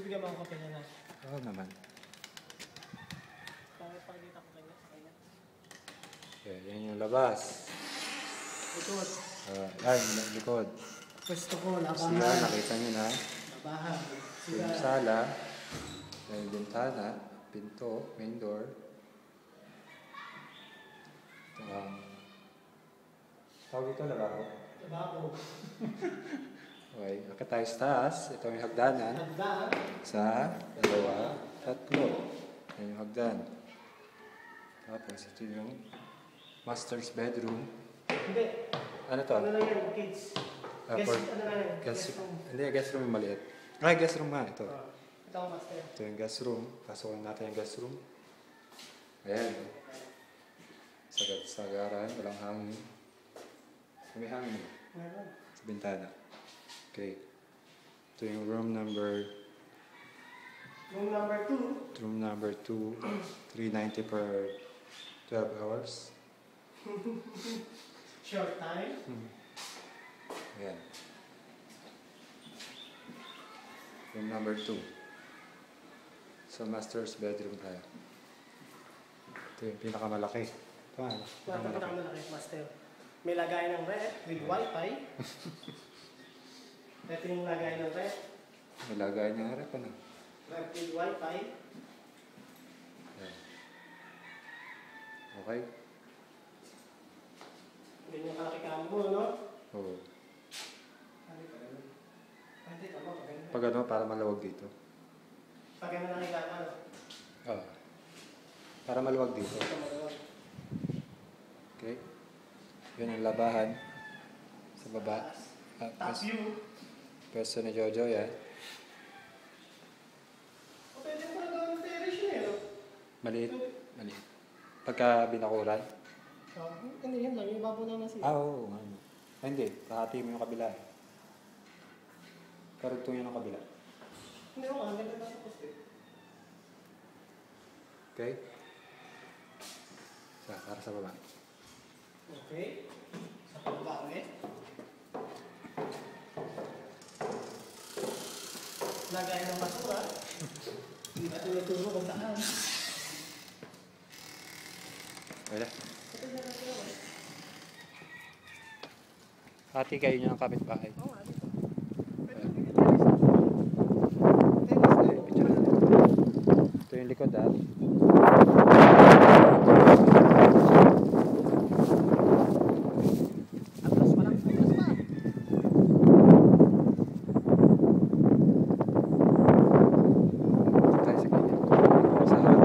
bigyan mo ako kape na. Oo naman. Pakikita ko kanya sa kanya. Okay, yan yung labas. Likod. Ay, likod. Pwesto ko, labahan. Siya, nakita nyo na. Labahan. Yung sala. May bintana. Pinto. Main door. Ito tawag ito, lababo. Lababo. Okay, akit tayo sa taas. Ito yung hagdanan. Hagdan. Isa, dalawa, tatlo. Yan yung hagdan. Tapos ito yung master's bedroom. Hindi. Ano to? Ano lang yan, kids. Guest, ano lang yan? Guest room. Hindi, guest room yung maliit. Ay, guest room nga. Ito. Ito ang master. Ito yung guest room. Pasukin natin yung guest room. Ayan. Sagaran. Walang hangin. May hangin. Meron. Sa bintana. Okay. Ito yung room number... Room number 2. Room number 2. 390 per 12 hours. Short time. Ayan. Room number 2. So, master's bedroom tayo. Ito yung pinakamalaki. Ito nga, Pinakamalaki, master. May lagay ng ref with wifi. Ito yung lagay ng ref. Nilagay niya nga rep, ano? Ref with wifi. Ayan. Okay? Ganyan yung kalaki kamo mo, no? Oo. Hindi, tama. Pag ano, para malawag dito. Pag ano nakikita, ano? Oo. Para maluwag dito. Ito maluwag. Okay? Yun ang labahan. Sa baba. Top view. Pwesto ni Jojo, yan. O, pwede mo na gawin terrace yun, eh, no? Maliit. Maliit. Pagka binakuran. Hindi, yan lang. Yung babo naman siya. Oo. Hindi. Kahati mo yung kabila. Karugtong yan ang kabila. Hindi ako, ang ganda na sa poste. Okay? Para sa baba. Okay. Sa pagba ulit. Lagay ng basura. Hindi ba tinuturo kung saan? Wala. Hati kayo niya ng kapitbahay. Oo nga, dito. Ito yung likod, ha? Atlas pa lang. Atlas pa. Ito tayo sa kanya. Sa harap.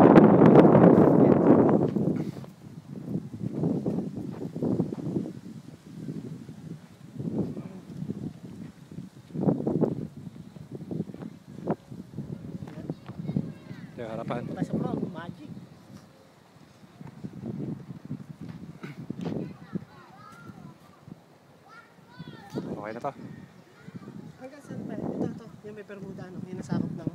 Ito yung harapan. Punta sa front. Magic. Okay na to. Hanggang saan pa? Ito. Yung may Bermuda, no? Yung nasakop ng